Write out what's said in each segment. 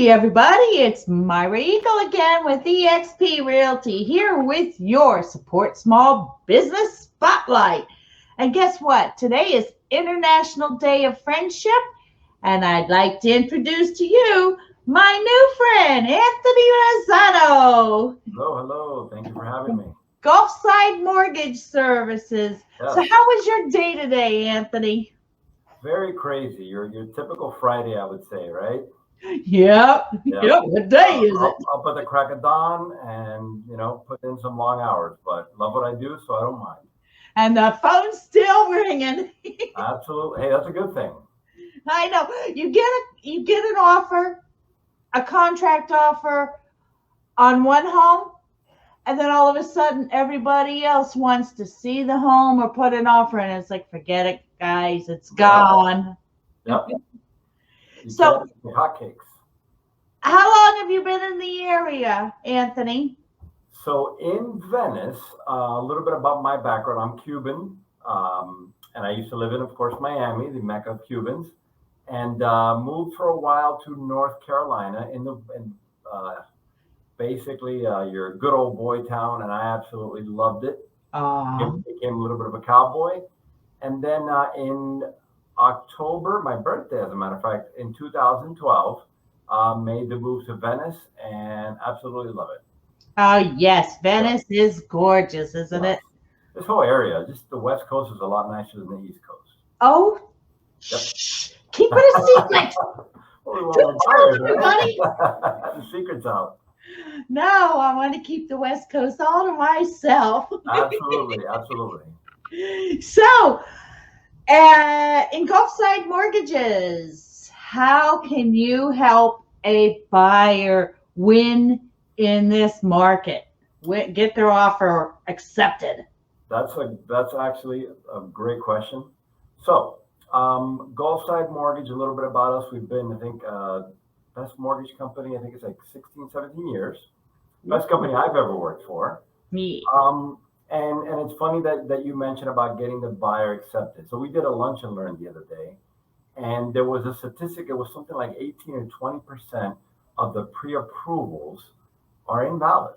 Hey everybody, it's Myra again with eXp Realty here with your Support Small Business Spotlight. And guess what? Today is International Day of Friendship, and I'd like to introduce to you my new friend, Anthony Lozano. Hello. Thank you for having me. Gulfside Mortgage Services. Yes. So how was your day today, Anthony? Very crazy. Your typical Friday, I would say, right? Yep. What day is it? Up at the crack of dawn and, put in some long hours, but love what I do, so I don't mind. And the phone's still ringing. Absolutely. Hey, that's a good thing. I know. You get an offer, a contract offer on one home, and then all of a sudden everybody else wants to see the home or put an offer in. It's like, forget it, guys. It's gone. Yep. So hotcakes. How long have you been in the area, Anthony? So in Venice, a little bit about my background. I'm Cuban, and I used to live in, of course, Miami, the Mecca of Cubans, and moved for a while to North Carolina basically your good old boy town, and I absolutely loved it. Became a little bit of a cowboy. And then in October, my birthday, as a matter of fact, in 2012, made the move to Venice and absolutely love it. Oh, yes. Venice is gorgeous, isn't it? This whole area, just the West Coast is a lot nicer than the East Coast. Oh, yep. Keep it a secret. Don't tell everybody. The secret's out. No, I want to keep the West Coast all to myself. Absolutely. So, in Gulfside Mortgages, how can you help a buyer win in this market? Get their offer accepted? That's actually a great question. So, Gulfside Mortgage, a little bit about us. We've been, I think, best mortgage company, I think it's like 16, 17 years. Best company I've ever worked for. Me. And it's funny that you mentioned about getting the buyer accepted. So we did a lunch and learn the other day, and there was a statistic. It was something like 18 or 20% of the pre-approvals are invalid.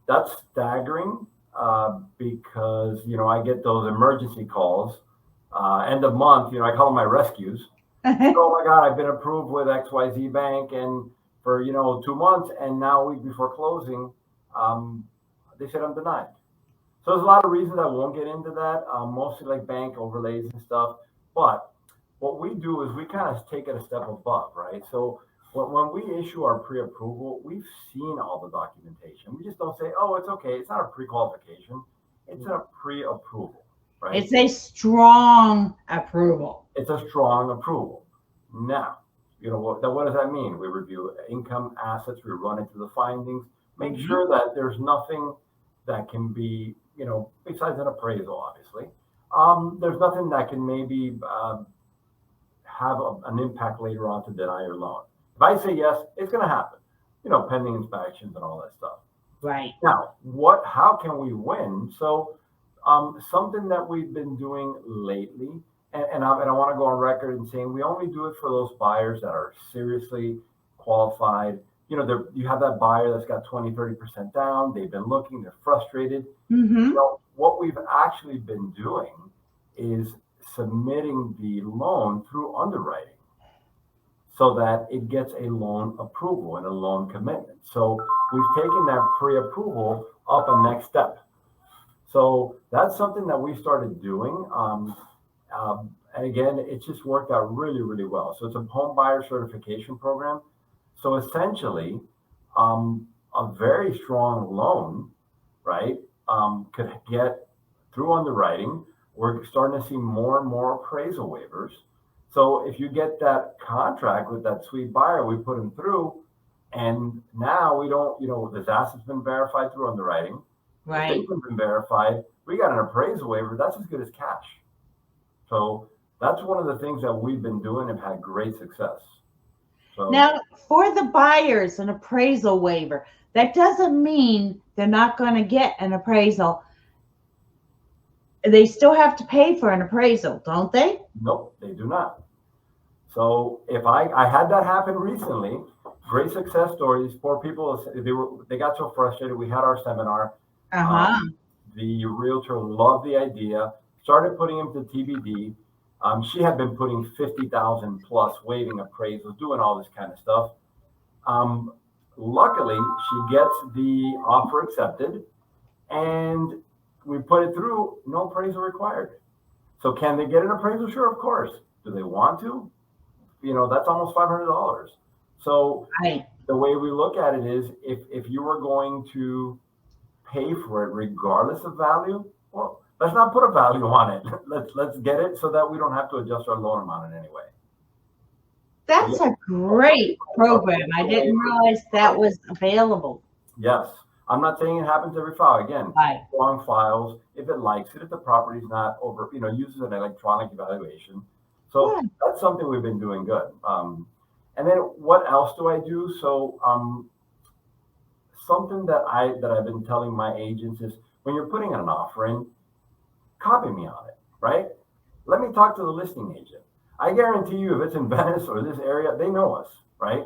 That's staggering because, I get those emergency calls end of month. I call them my rescues. Oh my God, I've been approved with XYZ Bank and for 2 months, and now a week before closing, they said I'm denied. So there's a lot of reasons I won't get into that, mostly like bank overlays and stuff. But what we do is we kind of take it a step above, right? So when we issue our pre-approval, we've seen all the documentation. We just don't say, oh, it's okay. It's not a pre-qualification. It's a pre-approval, right? It's a strong approval. It's a strong approval. Now, what does that mean? We review income, assets, we run it through the findings, make sure that there's nothing that can be, besides an appraisal, obviously, there's nothing that can maybe have an impact later on to deny your loan. If I say yes, it's going to happen, pending inspections and all that stuff. Right. Now, how can we win? So something that we've been doing lately, and I want to go on record and saying we only do it for those buyers that are seriously qualified. You have that buyer that's got 20, 30% down. They've been looking, they're frustrated. Mm-hmm. What we've actually been doing is submitting the loan through underwriting so that it gets a loan approval and a loan commitment. So we've taken that pre-approval up a next step. So that's something that we started doing. And again, it's just worked out really, really well. So it's a home buyer certification program. So essentially, a very strong loan, right, could get through underwriting. We're starting to see more and more appraisal waivers. So if you get that contract with that sweet buyer, we put him through, and now we don't, his asset's been verified through underwriting. Right. They've been verified. We got an appraisal waiver. That's as good as cash. So that's one of the things that we've been doing and have had great success. So, now, for the buyers, an appraisal waiver, that doesn't mean they're not going to get an appraisal. They still have to pay for an appraisal, don't they? Nope, they do not. So if I had that happen recently, great success stories. Poor people, they got so frustrated. We had our seminar. Uh-huh. Um, the realtor loved the idea, started putting him to TBD. She had been putting 50,000 plus, waiving appraisals, doing all this kind of stuff. Um, Luckily, she gets the offer accepted, and we put it through. No appraisal required. So can they get an appraisal? Sure, of course. Do they want to? That's almost $500. So Right. the way we look at it is, if you were going to pay for it regardless of value, well, let's not put a value on it. Let's get it so that we don't have to adjust our loan amount in any way. So That's a great program. I didn't realize that was available. yes, I'm not saying it happens every file. Again, Right. long files. If it likes it, if the property's not over, uses an electronic evaluation. So Good. that's something we've been doing good. And then what else do I do? So something that I've been telling my agents is, when you're putting an offer in, copy me on it, right? Let me talk to the listing agent. I guarantee you, if it's in Venice or this area, they know us, right?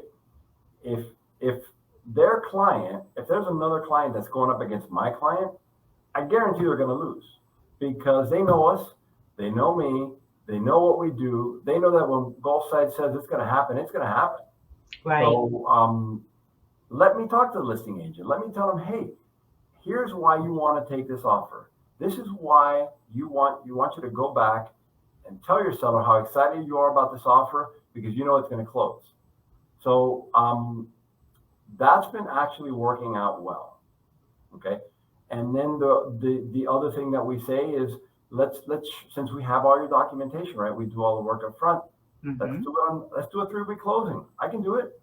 If their client, if there's another client that's going up against my client, I guarantee they're going to lose, because they know us, they know me, they know what we do, they know that when Gulfside says it's going to happen, it's going to happen. Right. So let me talk to the listing agent. Let me tell them, hey, here's why you want to take this offer. This is why you want you to go back and tell your seller how excited you are about this offer, because you know it's going to close. So that's been actually working out well. Okay. And then the other thing that we say is, let's since we have all your documentation, right? We do all the work up front. Mm-hmm. Let's do a 3-week closing. I can do it.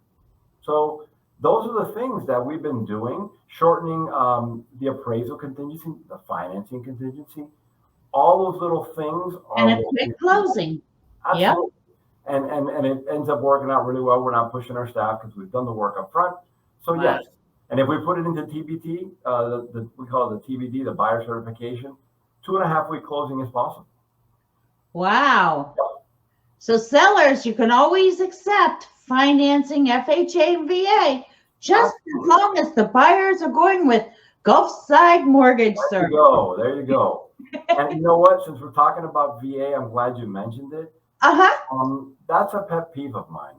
So those are the things that we've been doing, shortening the appraisal contingency, the financing contingency, all those little things are And a quick closing. Yep. absolutely. And it ends up working out really well. We're not pushing our staff because we've done the work up front. So Wow. yes, and if we put it into TBT, we call it the TBD, the buyer certification, 2.5-week closing is possible. Wow. So sellers, you can always accept financing, FHA and VA, just as long as the buyers are going with Gulfside Mortgage There Service. you go. There you go. And you know what? Since we're talking about VA, I'm glad you mentioned it. Uh-huh. That's a pet peeve of mine.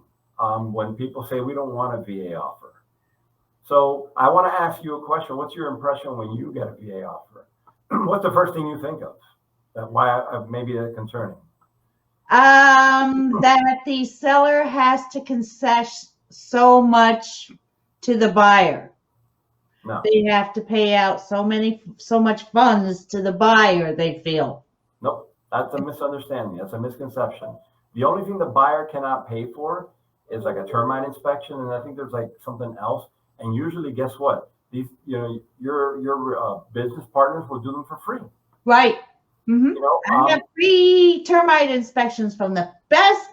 When people say we don't want a VA offer. So I want to ask you a question. What's your impression when you get a VA offer? What's the first thing you think of? That why maybe that's concerning? That the seller has to concess so much to the buyer. No. They have to pay out so much funds to the buyer, they feel. Nope. That's a misunderstanding. That's a misconception. The only thing the buyer cannot pay for is like a termite inspection, and I think there's like something else. And usually, guess what? These, your business partners will do them for free. Right. Mm-hmm. I have free termite inspections from the best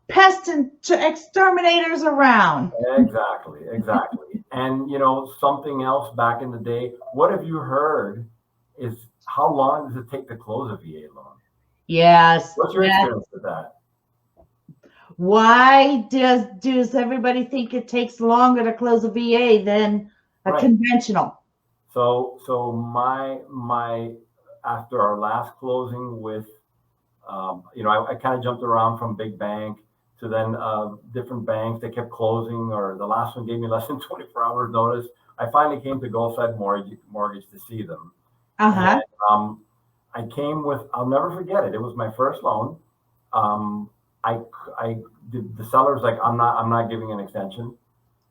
pest exterminators around. Exactly. And something else back in the day, what have you heard is, how long does it take to close a VA loan? Yes. What's your experience with that? Why does everybody think it takes longer to close a VA than a conventional? So my after our last closing with, I kind of jumped around from big bank to then different banks. They kept closing, or the last one gave me less than 24 hours notice. I finally came to Gulfside Mortgage to see them. Uh-huh. And, I came with, I'll never forget it. It was my first loan. The seller's like, I'm not giving an extension,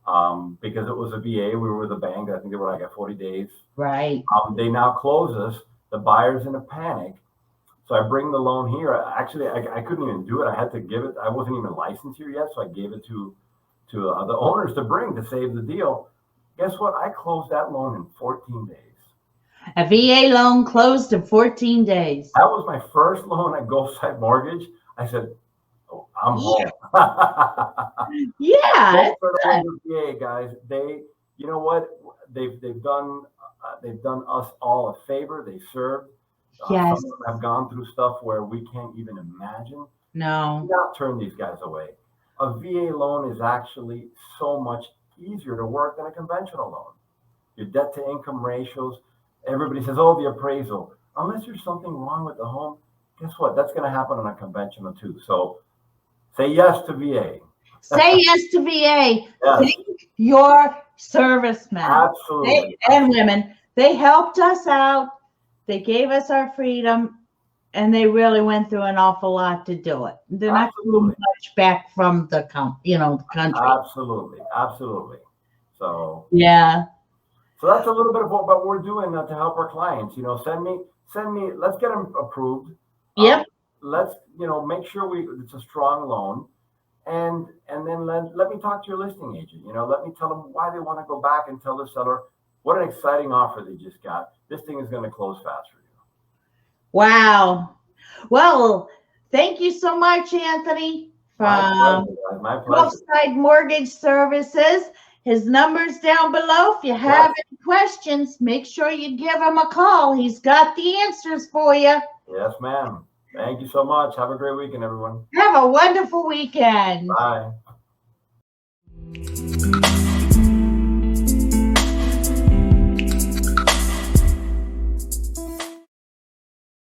because it was a VA. We were with a bank. I think they were like at 40 days. Right. They now close us. The buyer's in a panic. So I bring the loan here. Actually, I couldn't even do it. I had to give it. I wasn't even licensed here yet. So I gave it to the owners to bring to save the deal. Guess what? I closed that loan in 14 days. A VA loan closed in 14 days. That was my first loan at Gulfside Mortgage. I said, oh, I'm home. Yeah. VA guys, you know what? They've done us all a favor. They served. Yes. Some of them have gone through stuff where we can't even imagine. No. Do not turn these guys away. A VA loan is actually so much easier to work than a conventional loan. Your debt to income ratios, everybody says, oh, the appraisal. Unless there's something wrong with the home, guess what? That's going to happen on a conventional too. So say yes to VA. Say yes to VA. Yes, Thank your servicemen absolutely. and women. They helped us out. They gave us our freedom, and they really went through an awful lot to do it. They're not getting Absolutely. much back from the the country. Absolutely. Absolutely. So Yeah. so that's a little bit of what we're doing to help our clients. Send me, let's get them approved. Yep. Let's, make sure it's a strong loan. And then let me talk to your listing agent. Let me tell them why they want to go back and tell the seller what an exciting offer they just got. This thing is going to close fast for you. Wow. Well, thank you so much, Anthony, My from pleasure, guys. My pleasure. Gulfside Mortgage Services. His number's down below. If you have any questions, make sure you give him a call. He's got the answers for you. Yes, ma'am. Thank you so much. Have a great weekend, everyone. Have a wonderful weekend. Bye.